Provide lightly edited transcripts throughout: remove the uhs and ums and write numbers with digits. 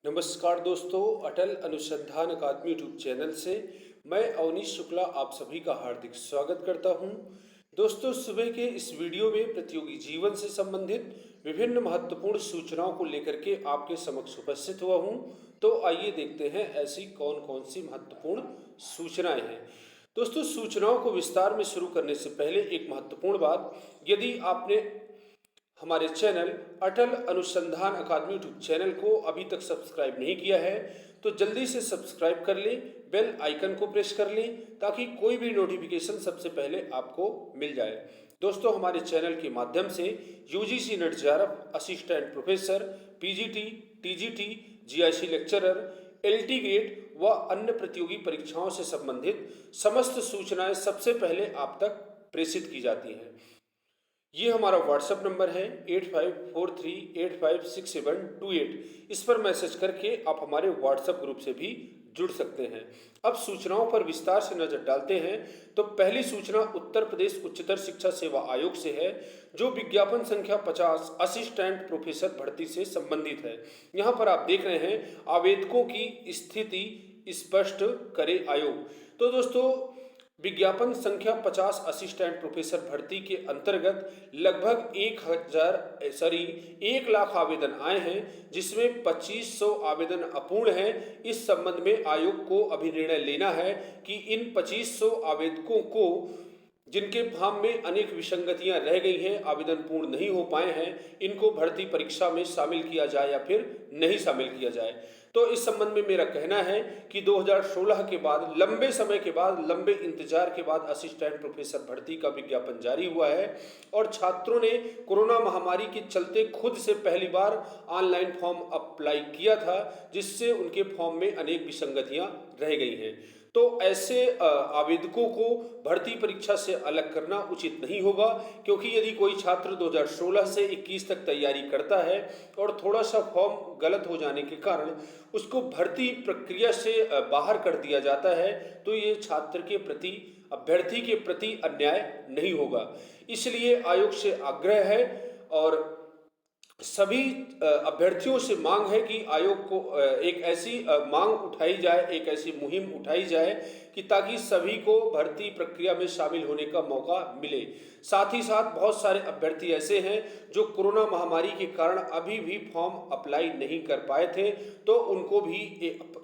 नमस्कार दोस्तों, अटल अनुसंधान अकादमी यूट्यूब चैनल से मैं अवनीश शुक्ला आप सभी का हार्दिक स्वागत करता हूं। दोस्तों, सुबह के इस वीडियो में प्रतियोगी जीवन से संबंधित विभिन्न महत्वपूर्ण सूचनाओं को लेकर के आपके समक्ष उपस्थित हुआ हूं। तो आइए देखते हैं ऐसी कौन कौन सी महत्वपूर्ण सूचनाएं हैं। दोस्तों, सूचनाओं को विस्तार में शुरू करने से पहले एक महत्वपूर्ण बात, यदि आपने हमारे चैनल अटल अनुसंधान अकादमी यूट्यूब चैनल को अभी तक सब्सक्राइब नहीं किया है तो जल्दी से सब्सक्राइब कर लें, बेल आइकन को प्रेस कर लें ताकि कोई भी नोटिफिकेशन सबसे पहले आपको मिल जाए। दोस्तों, हमारे चैनल के माध्यम से UGC net JRF assistant professor, PGT, TGT, GIC lecturer, LT grade व अन्य प्रतियोगी परीक्षाओं से संबंधित समस्त सूचनाएं सबसे पहले आप तक प्रेषित की जाती हैं। ये हमारा व्हाट्सएप नंबर है 8543856728। इस पर मैसेज करके आप हमारे व्हाट्सएप ग्रुप से भी जुड़ सकते हैं। अब सूचनाओं पर विस्तार से नजर डालते हैं। तो पहली सूचना उत्तर प्रदेश उच्चतर शिक्षा सेवा आयोग से है, जो विज्ञापन संख्या 50 असिस्टेंट प्रोफेसर भर्ती से संबंधित है। यहाँ पर आप देख रहे हैं, आवेदकों की स्थिति स्पष्ट करे आयोग। तो दोस्तों, विज्ञापन संख्या 50 असिस्टेंट प्रोफेसर भर्ती के अंतर्गत लगभग 1 लाख आवेदन आए हैं, जिसमें 2500 आवेदन अपूर्ण हैं। इस संबंध में आयोग को अभी निर्णय लेना है कि इन 2500 आवेदकों को, जिनके फॉर्म में अनेक विसंगतियां रह गई हैं, आवेदन पूर्ण नहीं हो पाए हैं, इनको भर्ती परीक्षा में शामिल किया जाए या फिर नहीं शामिल किया जाए। तो इस संबंध में मेरा कहना है कि 2016 के बाद, लंबे समय के बाद, लंबे इंतजार के बाद असिस्टेंट प्रोफेसर भर्ती का विज्ञापन जारी हुआ है और छात्रों ने कोरोना महामारी के चलते खुद से पहली बार ऑनलाइन फॉर्म अप्लाई किया था, जिससे उनके फॉर्म में अनेक विसंगतियां रह गई हैं। तो ऐसे आवेदकों को भर्ती परीक्षा से अलग करना उचित नहीं होगा, क्योंकि यदि कोई छात्र 2016 से 21 तक तैयारी करता है और थोड़ा सा फॉर्म गलत हो जाने के कारण उसको भर्ती प्रक्रिया से बाहर कर दिया जाता है, तो ये छात्र के प्रति, अभ्यर्थी के प्रति अन्याय नहीं होगा। इसलिए आयोग से आग्रह है और सभी अभ्यर्थियों से मांग है कि आयोग को एक ऐसी मांग उठाई जाए, एक ऐसी मुहिम उठाई जाए कि ताकि सभी को भर्ती प्रक्रिया में शामिल होने का मौका मिले। साथ ही साथ बहुत सारे अभ्यर्थी ऐसे हैं जो कोरोना महामारी के कारण अभी भी फॉर्म अप्लाई नहीं कर पाए थे, तो उनको भी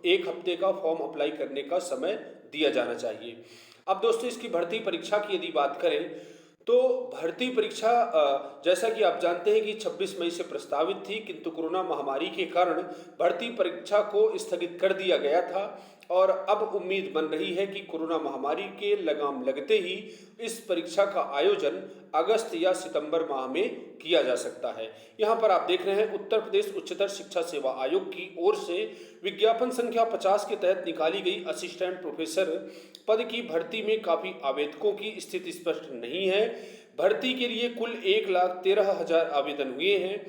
एक हफ्ते का फॉर्म अप्लाई करने का समय दिया जाना चाहिए। अब दोस्तों, इसकी भर्ती परीक्षा की यदि बात करें तो भर्ती परीक्षा जैसा कि आप जानते हैं कि 26 मई से प्रस्तावित थी, किंतु कोरोना महामारी के कारण भर्ती परीक्षा को स्थगित कर दिया गया था और अब उम्मीद बन रही है कि कोरोना महामारी के लगाम लगते ही इस परीक्षा का आयोजन अगस्त या सितंबर माह में किया जा सकता है। यहाँ पर आप देख रहे हैं, उत्तर प्रदेश उच्चतर शिक्षा सेवा आयोग की ओर से विज्ञापन संख्या 50 के तहत निकाली गई असिस्टेंट प्रोफेसर पद की भर्ती में काफी आवेदकों की स्थिति स्पष्ट नहीं है। भर्ती के लिए कुल 1,13,000 आवेदन हुए हैं।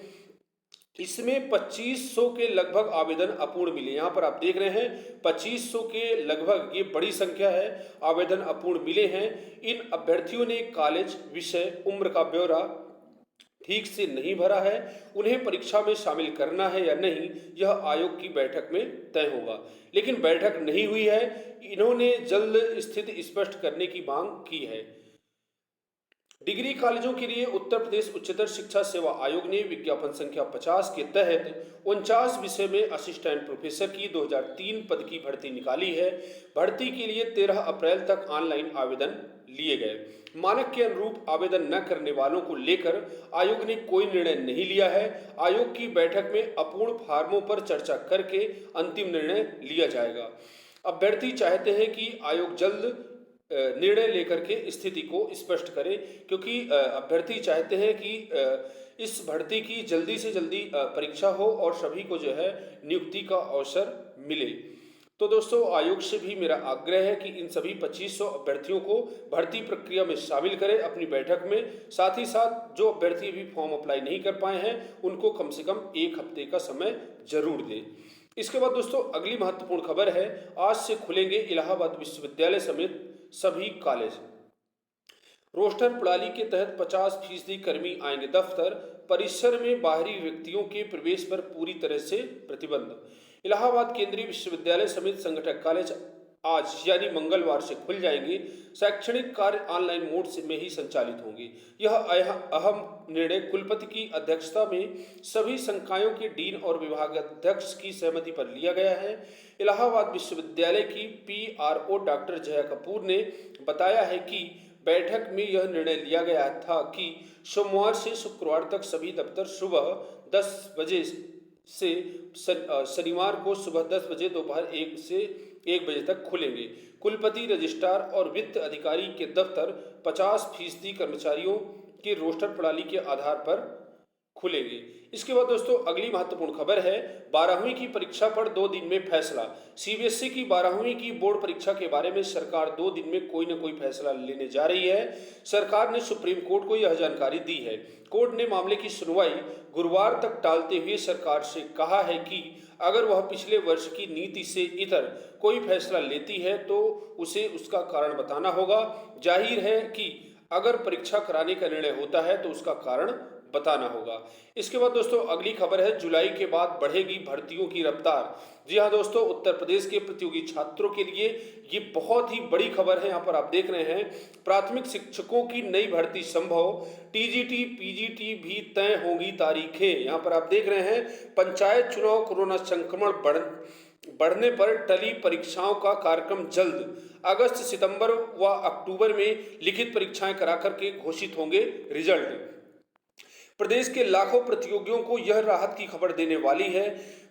इसमें 2500 के लगभग आवेदन अपूर्ण मिले। यहाँ पर आप देख रहे हैं 2500 के लगभग, ये बड़ी संख्या है, आवेदन अपूर्ण मिले हैं। इन अभ्यर्थियों ने कॉलेज, विषय, उम्र का ब्यौरा ठीक से नहीं भरा है। उन्हें परीक्षा में शामिल करना है या नहीं, यह आयोग की बैठक में तय होगा। लेकिन बैठक नहीं हुई है। इन्होंने जल्द स्थिति स्पष्ट करने की मांग की है। डिग्री कॉलेजों के लिए उत्तर प्रदेश उच्चतर शिक्षा सेवा आयोग ने विज्ञापन संख्या 50 के तहत 49 विषय में असिस्टेंट प्रोफेसर की 2003 पद की भर्ती निकाली है। भर्ती के लिए 13 अप्रैल तक ऑनलाइन आवेदन लिए गए। मानक के अनुरूप आवेदन न करने वालों को लेकर आयोग ने कोई निर्णय नहीं लिया है। आयोग की बैठक में अपूर्ण फार्मों पर चर्चा करके अंतिम निर्णय लिया जाएगा। अभ्यर्थी चाहते हैं कि आयोग जल्द निर्णय लेकर के स्थिति को स्पष्ट करे, क्योंकि अभ्यर्थी चाहते हैं कि इस भर्ती की जल्दी से जल्दी परीक्षा हो और सभी को जो है नियुक्ति का अवसर मिले। तो दोस्तों, आयोग से भी मेरा आग्रह है कि इन सभी 2500 अभ्यर्थियों को भर्ती प्रक्रिया में शामिल करें अपनी बैठक में। साथ ही साथ जो अभ्यर्थी भी फॉर्म अप्लाई नहीं कर पाए हैं, उनको कम से कम एक हफ्ते का समय जरूर दें। इसके बाद दोस्तों, अगली महत्वपूर्ण खबर है, आज से खुलेंगे इलाहाबाद विश्वविद्यालय समेत सभी कॉलेज। रोस्टर प्रणाली के तहत 50% कर्मी आएंगे दफ्तर। परिसर में बाहरी व्यक्तियों के प्रवेश पर पूरी तरह से प्रतिबंध। इलाहाबाद केंद्रीय विश्वविद्यालय समेत संगठन कॉलेज आज यानी मंगलवार से खुल जाएंगे। शैक्षणिक कार्य ऑनलाइन मोड से में ही संचालित होंगे। यह अहम निर्णय कुलपति की अध्यक्षता में सभी संकायों के डीन और विभागाध्यक्ष की सहमति पर लिया गया है। इलाहाबाद विश्वविद्यालय की PRO डॉक्टर जया कपूर ने बताया है कि बैठक में यह निर्णय लिया गया था कि सोमवार से शुक्रवार तक सभी दफ्तर सुबह 10 बजे से शनिवार को सुबह 10 बजे दोपहर 1 बजे तक खुलेंगे। कुलपति, रजिस्ट्रार और वित्त अधिकारी के दफ्तर 50% कर्मचारियों की रोस्टर प्रणाली के आधार पर खुलेंगे। इसके बाद दोस्तों अगली महत्वपूर्ण खबर है 12वीं की परीक्षा पर 2 दिन में फैसला। CBSE की 12वीं की बोर्ड परीक्षा के बारे में सरकार 2 दिन में कोई न कोई फैसला लेने जा रही है। सरकार ने सुप्रीम कोर्ट को यह जानकारी दी है। कोर्ट ने मामले की सुनवाई गुरुवार तक टालते हुए सरकार से कहा है कि अगर वह पिछले वर्ष की नीति से इतर कोई फैसला लेती है तो उसे उसका कारण बताना होगा। जाहिर है कि अगर परीक्षा कराने का निर्णय होता है तो उसका कारण बताना होगा। इसके बाद दोस्तों अगली खबर है जुलाई के बाद बढ़ेगी भर्तियों की रफ्तार। जी हाँ दोस्तों, उत्तर प्रदेश के प्रतियोगी छात्रों के लिए ये बहुत ही बड़ी खबर है। यहाँ पर आप देख रहे हैं प्राथमिक शिक्षकों की नई भर्ती संभव, TGT PGT भी तय होंगी तारीखें। यहाँ पर आप देख रहे हैं पंचायत चुनाव, कोरोना संक्रमण बढ़ने पर टली परीक्षाओं का कार्यक्रम जल्द। अगस्त, सितंबर व अक्टूबर में लिखित परीक्षाएं कराकर के घोषित होंगे रिजल्ट। प्रदेश के लाखों प्रतियोगियों को यह राहत की खबर देने वाली है।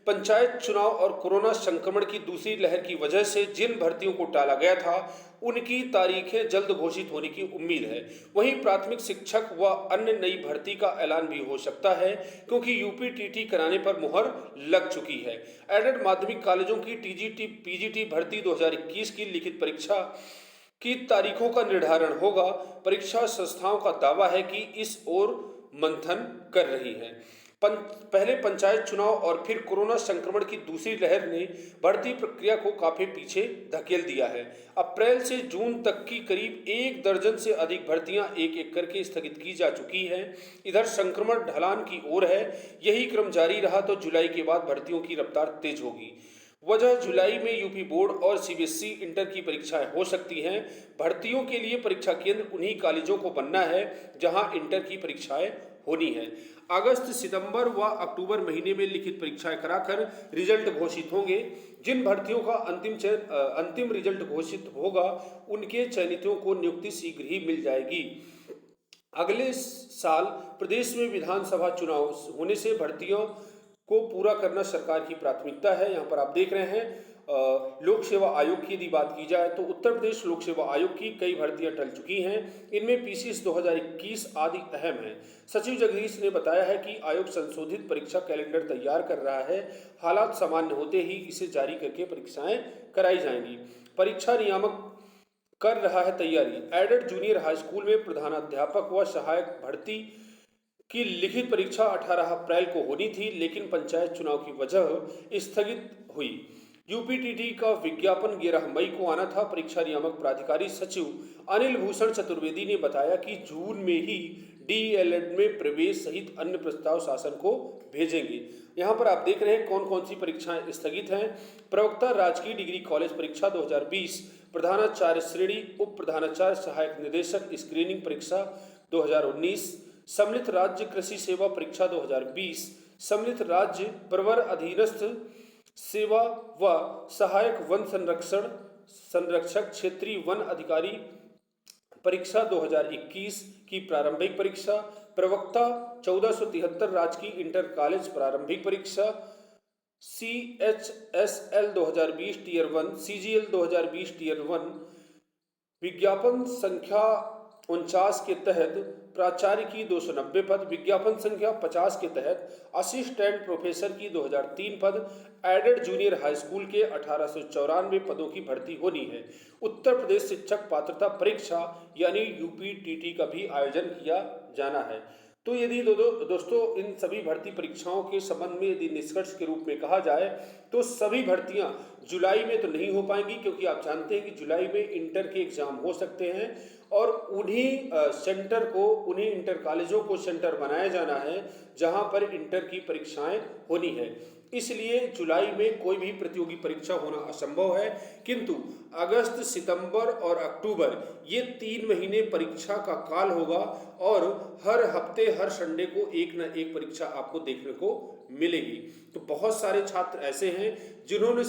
पंचायत चुनाव और कोरोना संक्रमण की दूसरी लहर की वजह से जिन भर्तियों को टाला गया था उनकी तारीखें जल्द घोषित होने की उम्मीद है। वहीं प्राथमिक शिक्षक व अन्य नई भर्ती का ऐलान भी हो सकता है क्योंकि UPTT कराने पर मुहर लग चुकी है। एडेड माध्यमिक कॉलेजों की TGT PGT भर्ती 2021 की लिखित परीक्षा की तारीखों का निर्धारण होगा। परीक्षा संस्थाओं का दावा है कि इस ओर मंथन कर रही है। पहले पंचायत चुनाव और फिर कोरोना संक्रमण की दूसरी लहर ने भर्ती प्रक्रिया को काफी पीछे धकेल दिया है। अप्रैल से जून तक की करीब 1 दर्जन से अधिक भर्तियां एक एक करके स्थगित की जा चुकी हैं। इधर संक्रमण ढलान की ओर है। यही क्रम जारी रहा तो जुलाई के बाद भर्तियों की रफ्तार तेज होगी। वजह जुलाई में यूपी बोर्ड और CBSE इंटर की परीक्षाएं हो सकती हैं। भर्तियों के लिए परीक्षा केंद्र उन्हीं कॉलेजों को बनना है जहां इंटर की परीक्षाएं होनी है। अगस्त, सितंबर व अक्टूबर महीने में लिखित परीक्षाएं कराकर रिजल्ट घोषित होंगे। जिन भर्तियों का अंतिम रिजल्ट घोषित होगा उनके चयनितों को नियुक्ति शीघ्र ही मिल जाएगी। अगले साल प्रदेश में विधानसभा चुनाव होने से भर्तियों को पूरा करना सरकार की प्राथमिकता है। यहाँ पर आप देख रहे हैं लोक सेवा आयोग की यदि बात की जाए तो उत्तर प्रदेश लोक सेवा आयोग की कई भर्तियां टल चुकी हैं। इनमें PCS 2021 आदि अहम है। सचिव जगदीश ने बताया है कि आयोग संशोधित परीक्षा कैलेंडर तैयार कर रहा है। हालात सामान्य होते ही इसे जारी करके परीक्षाएं कराई जाएंगी। परीक्षा नियामक कर रहा है तैयारी। एडेड जूनियर हाई स्कूल में प्रधानाध्यापक व सहायक भर्ती की लिखित परीक्षा 18 अप्रैल को होनी थी, लेकिन पंचायत चुनाव की वजह स्थगित हुई। UPTT का विज्ञापन 11 मई को आना था। परीक्षा नियामक प्राधिकारी सचिव अनिल भूषण चतुर्वेदी ने बताया कि जून में ही DELED में प्रवेश सहित अन्य प्रस्ताव शासन को भेजेंगे। यहाँ पर आप देख रहे हैं कौन कौन सी परीक्षाएं स्थगित हैं। प्रवक्ता राजकीय डिग्री कॉलेज परीक्षा 2020, प्रधानाचार्य श्रेणी, उप प्रधानाचार्य, सहायक निदेशक स्क्रीनिंग परीक्षा 2019, सम्मिलित राज्य कृषि सेवा परीक्षा 2020, सम्मिलित राज्य प्रवर अधीनस्थ सेवा व सहायक वन संरक्षक क्षेत्रीय वन अधिकारी परीक्षा 2021 की प्रारंभिक परीक्षा, प्रवक्ता 1473 राजकीय इंटर कॉलेज प्रारंभिक परीक्षा, CHSL 2020 टियर 1, CGL 2020 टियर 1, विज्ञापन संख्या 49 के तहत प्राचार्य की 290 पद, विज्ञापन संख्या 50 के तहत असिस्टेंट प्रोफेसर की 2003 पद, एडेड जूनियर हाई स्कूल के 1894 पदों की भर्ती होनी है। उत्तर प्रदेश शिक्षक पात्रता परीक्षा यानी UPTT का भी आयोजन किया जाना है। तो यदि दोस्तों इन सभी भर्ती परीक्षाओं के संबंध में यदि निष्कर्ष के रूप में कहा जाए तो सभी भर्तियां जुलाई में तो नहीं हो पाएंगी, क्योंकि आप जानते हैं कि जुलाई में इंटर के एग्जाम हो सकते हैं और उन्हीं सेंटर को, उन्हीं इंटर कॉलेजों को सेंटर बनाया जाना है जहां पर इंटर की परीक्षाएं होनी है। इसलिए जुलाई में कोई भी प्रतियोगी परीक्षा होना असंभव है, किंतु अगस्त, सितंबर और अक्टूबर ये 3 महीने परीक्षा का काल होगा और हर हफ्ते, हर संडे को एक न एक परीक्षा आपको देखने को मिलेगी। तो बहुत सारे छात्र ऐसे हैं जिन्होंने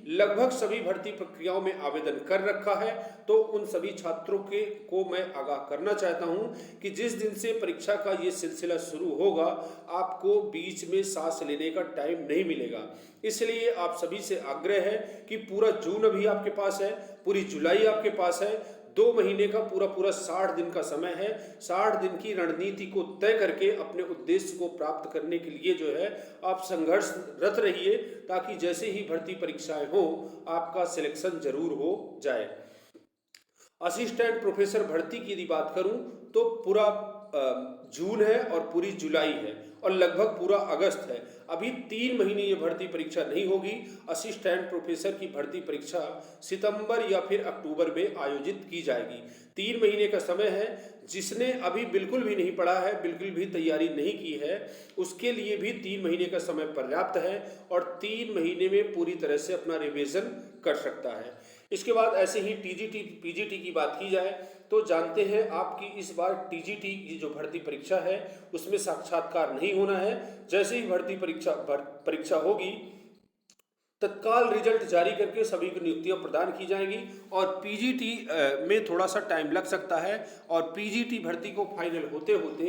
लगभग सभी भर्ती प्रक्रियाओं में आवेदन कर रखा है, तो उन सभी छात्रों को मैं आगाह करना चाहता हूं कि जिस दिन से परीक्षा का ये सिलसिला शुरू होगा, आपको बीच में सांस लेने का टाइम नहीं मिलेगा। इसलिए आप सभी से आग्रह है कि पूरा जून अभी आपके पास है, पूरी जुलाई आपके पास है, 2 महीने का पूरा 60 दिन का समय है। 60 दिन की रणनीति को तय करके अपने उद्देश्य को प्राप्त करने के लिए जो है आप संघर्षरत रहिए, ताकि जैसे ही भर्ती परीक्षाएं हो आपका सिलेक्शन जरूर हो जाए। असिस्टेंट प्रोफेसर भर्ती की यदि बात करूं तो पूरा जून है और पूरी जुलाई है और लगभग पूरा अगस्त है। अभी 3 महीने ये भर्ती परीक्षा नहीं होगी। असिस्टेंट प्रोफेसर की भर्ती परीक्षा सितंबर या फिर अक्टूबर में आयोजित की जाएगी। 3 महीने का समय है। जिसने अभी बिल्कुल भी नहीं पढ़ा है, बिल्कुल भी तैयारी नहीं की है, उसके लिए भी 3 महीने का समय पर्याप्त है और 3 महीने में पूरी तरह से अपना रिवीजन कर सकता है। इसके बाद ऐसे ही टीजीटी, पीजीटी की बात की जाए तो जानते हैं आपकी इस बार टीजीटी की जो भर्ती परीक्षा है उसमें साक्षात्कार नहीं होना है। जैसे ही भर्ती परीक्षा होगी, तत्काल रिजल्ट जारी करके सभी को नियुक्तियां प्रदान की जाएंगी और पीजीटी में थोड़ा सा टाइम लग सकता है और पीजीटी भर्ती को फाइनल होते होते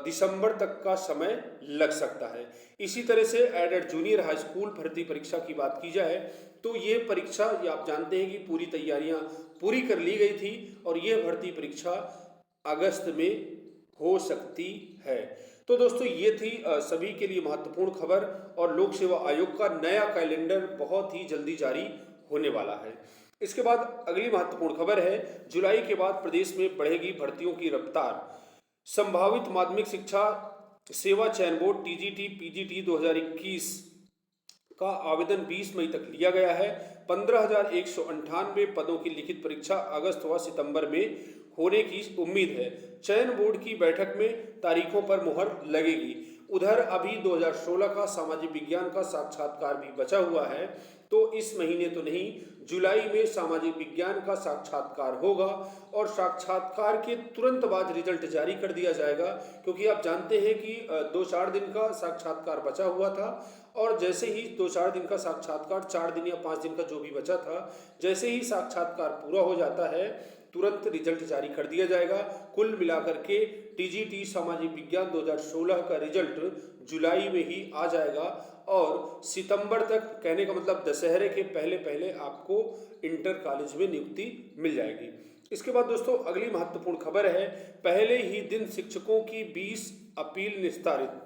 दिसंबर तक का समय लग सकता है। इसी तरह से एडेड जूनियर हाई स्कूल भर्ती परीक्षा की बात की जाए तो ये परीक्षा, ये आप जानते हैं कि पूरी तैयारियां पूरी कर ली गई थी और ये भर्ती परीक्षा अगस्त में हो सकती है। तो दोस्तों ये थी सभी के लिए महत्वपूर्ण खबर और लोक सेवा आयोग का नया कैलेंडर बहुत ही जल्दी जारी होने वाला है। इसके बाद अगली महत्वपूर्ण खबर है, जुलाई के बाद प्रदेश में बढ़ेगी भर्तियों की रफ्तार। संभावित माध्यमिक शिक्षा सेवा चयन बोर्ड टीजीटी पीजीटी 2021 का आवेदन 20 मई तक लिया गया है। 15,198 पदों की लिखित परीक्षा अगस्त व सितंबर में होने की उम्मीद है। चयन बोर्ड की बैठक में तारीखों पर मुहर लगेगी। उधर अभी 2016 का सामाजिक विज्ञान का साक्षात्कार भी बचा हुआ है, तो इस महीने तो नहीं, जुलाई में सामाजिक विज्ञान का साक्षात्कार होगा और साक्षात्कार के तुरंत बाद रिजल्ट जारी कर दिया जाएगा, क्योंकि आप जानते हैं कि 2-4 दिन का साक्षात्कार बचा हुआ था और जैसे ही 2-4 दिन का साक्षात्कार, 4 दिन या 5 दिन का जो भी बचा था, जैसे ही साक्षात्कार पूरा हो जाता है तुरंत रिजल्ट जारी कर दिया जाएगा। कुल मिलाकर के टीजीटी सामाजिक विज्ञान 2016 का रिजल्ट जुलाई में ही आ जाएगा और सितंबर तक, कहने का मतलब दशहरे के पहले पहले आपको इंटर कॉलेज में नियुक्ति मिल जाएगी। इसके बाद दोस्तों अगली महत्वपूर्ण खबर है, पहले ही दिन शिक्षकों की 20 अपील निस्तारित।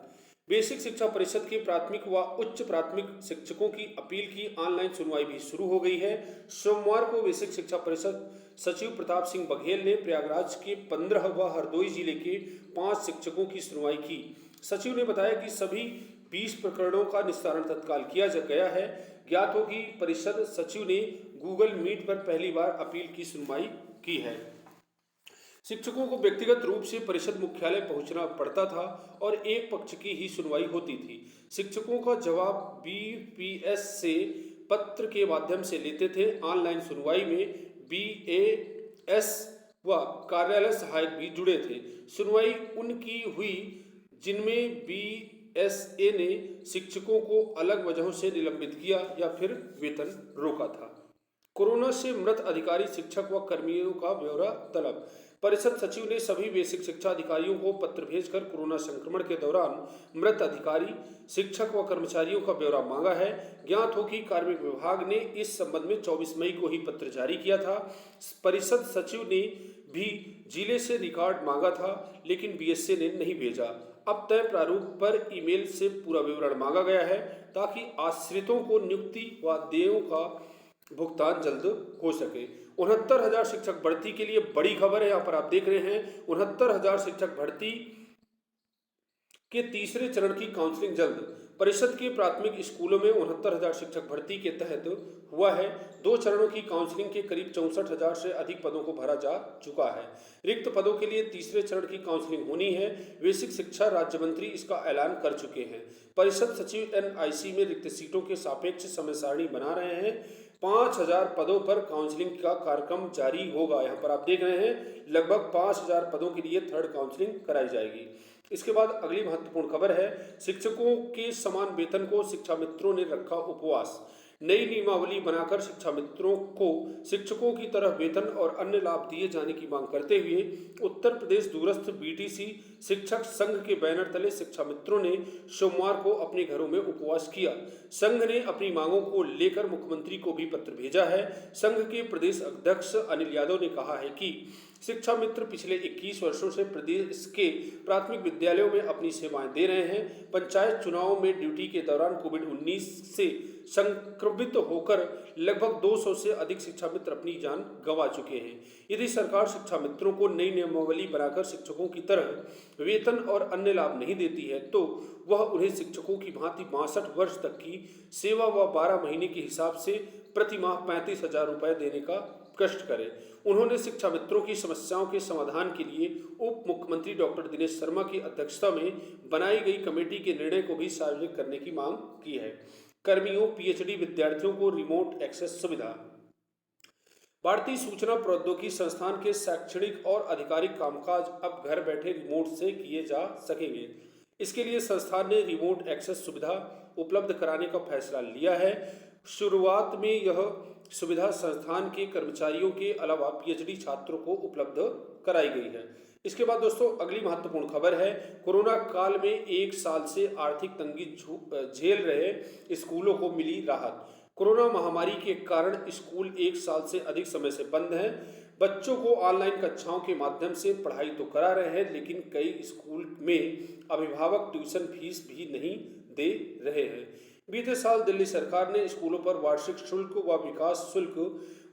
बेसिक शिक्षा परिषद के प्राथमिक व उच्च प्राथमिक शिक्षकों की अपील की ऑनलाइन सुनवाई भी शुरू हो गई है। सोमवार को बेसिक शिक्षा परिषद सचिव प्रताप सिंह बघेल ने प्रयागराज के 15 व हरदोई जिले के 5 शिक्षकों की सुनवाई की। सचिव ने बताया कि सभी 20 प्रकरणों का निस्तारण तत्काल किया गया है। ज्ञात हो कि परिषद सचिव ने गूगल मीट पर पहली बार अपील की सुनवाई की है। शिक्षकों को व्यक्तिगत रूप से परिषद मुख्यालय पहुंचना पड़ता था और एक पक्ष की ही सुनवाई होती थी। शिक्षकों का जवाब बीपीएस से पत्र के माध्यम से लेते थे। ऑनलाइन सुनवाई में बीएएस व कार्यालय सहायक भी जुड़े थे। सुनवाई उनकी हुई जिनमें बीएसए ने शिक्षकों को अलग वजहों से निलंबित किया या फिर वेतन रोका था। कोरोना से मृत अधिकारी, शिक्षक व कर्मियों का ब्यौरा तलब। परिषद सचिव ने सभी बेसिक शिक्षा अधिकारियों को पत्र भेजकर कोरोना संक्रमण के दौरान मृत अधिकारी, शिक्षक व कर्मचारियों का ब्यौरा मांगा है। ज्ञात हो कि कार्मिक विभाग ने इस संबंध में 24 मई को ही पत्र जारी किया था। परिषद सचिव ने भी जिले से रिकॉर्ड मांगा था, लेकिन बीएसए ने नहीं भेजा। अब तय प्रारूप पर ईमेल से पूरा विवरण मांगा गया है ताकि आश्रितों को नियुक्ति व देयों का भुगतान जल्द हो सके। 69,000 शिक्षक भर्ती के लिए बड़ी खबर है। यहाँ पर आप देख रहे हैं 69,000 शिक्षक भर्ती के तीसरे चरण की काउंसलिंग जल्द। परिषद के प्राथमिक स्कूलों में 69,000 शिक्षक भर्ती के तहत हुआ है। 2 चरणों की काउंसलिंग के करीब 64,000 से अधिक पदों को भरा जा चुका है। रिक्त पदों के लिए तीसरे चरण की काउंसलिंग होनी है। बेसिक शिक्षा राज्य मंत्री इसका ऐलान कर चुके हैं। परिषद सचिव एनआईसी में रिक्त सीटों के सापेक्ष समय सारणी बना रहे हैं। 5,000 पदों पर काउंसलिंग का कार्यक्रम जारी होगा। यहाँ पर आप देख रहे हैं लगभग 5,000 पदों के लिए थर्ड काउंसलिंग कराई जाएगी। इसके बाद अगली महत्वपूर्ण खबर है, शिक्षकों के समान वेतन को शिक्षा मित्रों ने रखा उपवास। नई नियमावली बनाकर शिक्षा मित्रों को शिक्षकों की तरह वेतन और अन्य लाभ दिए जाने की मांग करते हुए उत्तर प्रदेश दूरस्थ बीटीसी शिक्षक संघ के बैनर तले शिक्षा मित्रों ने सोमवार को अपने घरों में उपवास किया। संघ ने अपनी मांगों को लेकर मुख्यमंत्री को भी पत्र भेजा है। संघ के प्रदेश अध्यक्ष अनिल यादव ने कहा है कि शिक्षा मित्र पिछले 21 वर्षों से प्रदेश के प्राथमिक विद्यालयों में अपनी सेवाएं दे रहे हैं। पंचायत चुनाव में ड्यूटी के दौरान कोविड-19 से संक्रमित होकर लगभग 200 से अधिक शिक्षा मित्र अपनी जान गंवा चुके हैं। यदि सरकार शिक्षा मित्रों को नई नियमावली बनाकर शिक्षकों की तरह वेतन और अन्य लाभ नहीं देती है तो वह उन्हें शिक्षकों की भांति 62 वर्ष तक की सेवा व 12 महीने के हिसाब से प्रति माह 35,000 रुपये देने का कष्ट करे। उन्होंने शिक्षा मित्रों की समस्याओं के समाधान के लिए उप मुख्यमंत्री डॉक्टर दिनेश शर्मा की अध्यक्षता में बनाई गई कमेटी के निर्णय को भी सार्वजनिक करने की मांग की है। कर्मियों पीएचडी विद्यार्थियों को रिमोट एक्सेस सुविधा। भारतीय सूचना प्रौद्योगिकी संस्थान के शैक्षणिक और आधिकारिक कामकाज अब घर बैठे रिमोट से किए जा सकेंगे। इसके लिए संस्थान ने रिमोट एक्सेस सुविधा उपलब्ध कराने का फैसला लिया है। शुरुआत में यह सुविधा संस्थान के कर्मचारियों के अलावा पीएचडी छात्रों को उपलब्ध कराई गई है। इसके बाद दोस्तों अगली महत्वपूर्ण खबर है, कोरोना काल में 1 साल से आर्थिक तंगी झेल रहे स्कूलों को मिली राहत। कोरोना महामारी के कारण स्कूल 1 साल से अधिक समय से बंद हैं। बच्चों को ऑनलाइन कक्षाओं के माध्यम से पढ़ाई तो करा रहे हैं, लेकिन कई स्कूल में अभिभावक ट्यूशन फीस भी नहीं दे रहे हैं। बीते साल दिल्ली सरकार ने स्कूलों पर वार्षिक शुल्क व विकास शुल्क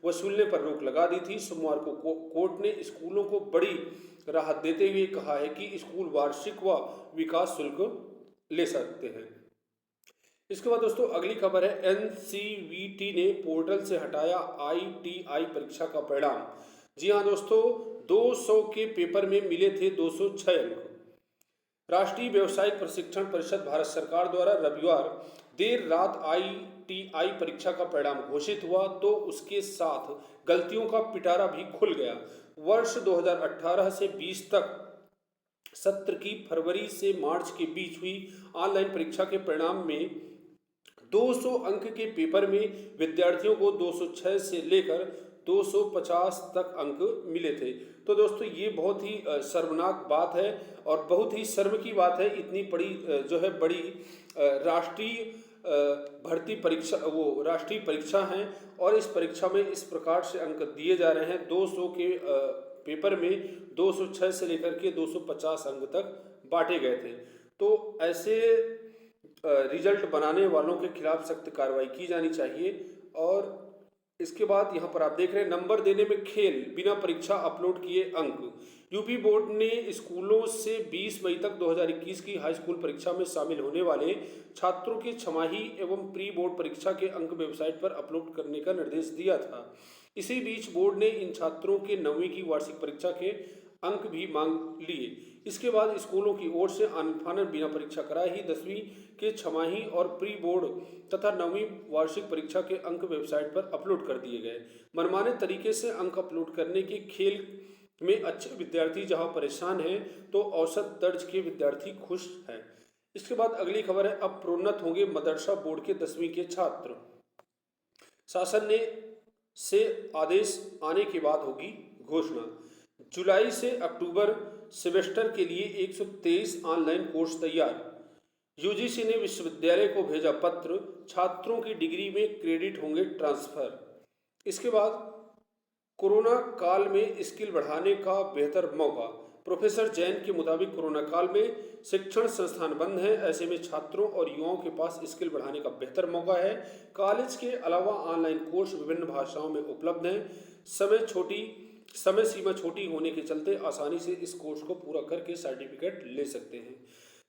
वसूलने पर रोक लगा दी थी। सोमवार को कोर्ट ने स्कूलों को बड़ी राहत देते हुए कहा है कि स्कूल वार्षिक व विकास शुल्क ले सकते हैं। इसके बाद दोस्तों अगली खबर है, एनसीवीटी ने पोर्टल से हटाया आईटीआई परीक्षा का परिणाम। जी हाँ दोस्तों, 200 के पेपर में मिले थे 206 अंक। राष्ट्रीय व्यावसायिक प्रशिक्षण परिषद भारत सरकार द्वारा रविवार देर रात आईटीआई परीक्षा का परिणाम घोषित हुआ तो उसके साथ गलतियों का पिटारा भी खुल गया। वर्ष 2018 से 20 तक सत्र की फरवरी से मार्च के बीच हुई ऑनलाइन परीक्षा के परिणाम में 200 अंक के पेपर में विद्यार्थियों को 206 से लेकर 250 तक अंक मिले थे। तो दोस्तों ये बहुत ही शर्मनाक बात है और बहुत ही शर्म की बात है। इतनी बड़ी बड़ी राष्ट्रीय भर्ती परीक्षा, वो राष्ट्रीय परीक्षा है और इस परीक्षा में इस प्रकार से अंक दिए जा रहे हैं। 200 के पेपर में 206 से लेकर के 250 अंक तक बांटे गए थे। तो ऐसे रिजल्ट बनाने वालों के खिलाफ सख्त कार्रवाई की जानी चाहिए। और इसके बाद यहाँ पर आप देख रहे हैं, नंबर देने में खेल, बिना परीक्षा अपलोड किए अंक। यूपी बोर्ड ने स्कूलों से 20 मई तक 2021 की हाई स्कूल परीक्षा में शामिल होने वाले छात्रों के छमाही एवं प्री बोर्ड परीक्षा के अंक वेबसाइट पर अपलोड करने का निर्देश दिया था। इसी बीच बोर्ड ने इन छात्रों के 9वीं की वार्षिक परीक्षा के अंक भी मांग लिए। इसके बाद स्कूलों की ओर से आनन बिना परीक्षा कराए ही 10वीं के छमाही और प्री बोर्ड तथा 9वीं वार्षिक परीक्षा के अंक वेबसाइट पर अपलोड कर दिए गए। मनमाने तरीके से अंक अपलोड करने के खेल में अच्छे विद्यार्थी जहां परेशान हैं तो औसत दर्ज के विद्यार्थी खुश हैं। इसके बाद अगली खबर है, अब प्रोन्नत होंगे मदरसा बोर्ड के 10वीं के छात्र। शासन ने से आदेश आने के बाद होगी घोषणा। जुलाई से अक्टूबर सेमेस्टर के लिए 123 ऑनलाइन कोर्स तैयार। यूजीसी ने विश्वविद्यालय को भेजा पत्र, छात्रों की डिग्री में क्रेडिट होंगे ट्रांसफर। इसके बाद कोरोना काल में स्किल बढ़ाने का बेहतर मौका। प्रोफेसर जैन के मुताबिक कोरोना काल में शिक्षण संस्थान बंद हैं, ऐसे में छात्रों और युवाओं के पास स्किल बढ़ाने का बेहतर मौका है। कॉलेज के अलावा ऑनलाइन कोर्स विभिन्न भाषाओं में उपलब्ध हैं। समय सीमा छोटी होने के चलते आसानी से इस कोर्स को पूरा करके सर्टिफिकेट ले सकते हैं।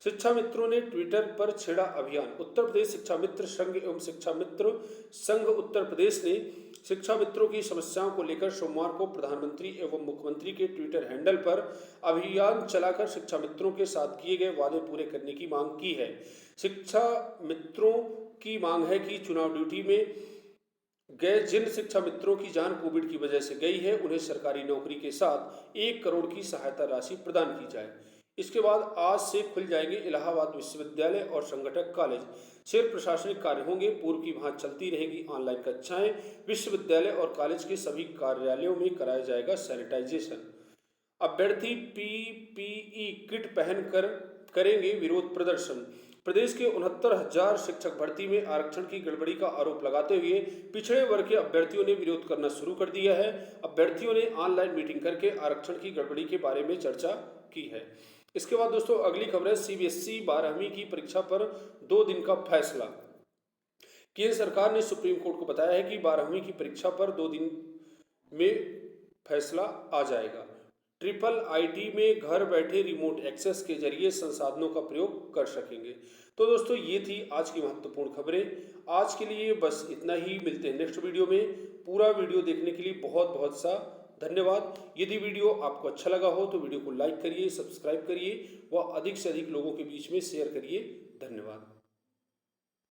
शिक्षा मित्रों ने ट्विटर पर छेड़ा अभियान। उत्तर प्रदेश शिक्षा मित्र संघ एवं शिक्षा मित्र संघ उत्तर प्रदेश ने शिक्षा मित्रों की समस्याओं को लेकर सोमवार को प्रधानमंत्री एवं मुख्यमंत्री के ट्विटर हैंडल पर अभियान चलाकर शिक्षा मित्रों के साथ किए गए वादे पूरे करने की मांग की है। शिक्षा मित्रों की मांग है कि चुनाव ड्यूटी में गए जिन शिक्षा मित्रों की जान कोविड की वजह से गई है, उन्हें सरकारी नौकरी के साथ 1 करोड़ की सहायता राशि प्रदान की जाए। इसके बाद आज से खुल जाएंगे इलाहाबाद विश्वविद्यालय और संगठक कॉलेज। सिर्फ प्रशासनिक कार्य होंगे, पूर्व की भांति चलती रहेगी ऑनलाइन कक्षाएं। विश्वविद्यालय और कॉलेज के सभी कार्यालयों में कराया जाएगा सैनिटाइजेशन। अभ्यर्थी पीपीई किट पहनकर करेंगे विरोध प्रदर्शन। प्रदेश के 69,000 शिक्षक भर्ती में आरक्षण की गड़बड़ी का आरोप लगाते हुए पिछड़े वर्ग के अभ्यर्थियों ने विरोध करना शुरू कर दिया है। अभ्यर्थियों ने ऑनलाइन मीटिंग करके आरक्षण की गड़बड़ी के बारे में चर्चा की है। इसके बाद दोस्तों अगली खबर है सीबीएसई 12वीं की परीक्षा पर 2 दिन का फैसला। केंद्र सरकार ने सुप्रीम कोर्ट को बताया है कि 12वीं की परीक्षा पर 2 दिन में फैसला आ जाएगा। ट्रिपल आईटी में घर बैठे रिमोट एक्सेस के जरिए संसाधनों का प्रयोग कर सकेंगे। तो दोस्तों ये थी आज की महत्वपूर्ण खबरें। आज के लिए बस इतना ही, मिलते हैं नेक्स्ट वीडियो में। पूरा वीडियो देखने के लिए बहुत बहुत सा धन्यवाद। यदि वीडियो आपको अच्छा लगा हो तो वीडियो को लाइक करिए, सब्सक्राइब करिए व अधिक से अधिक लोगों के बीच में शेयर करिए। धन्यवाद।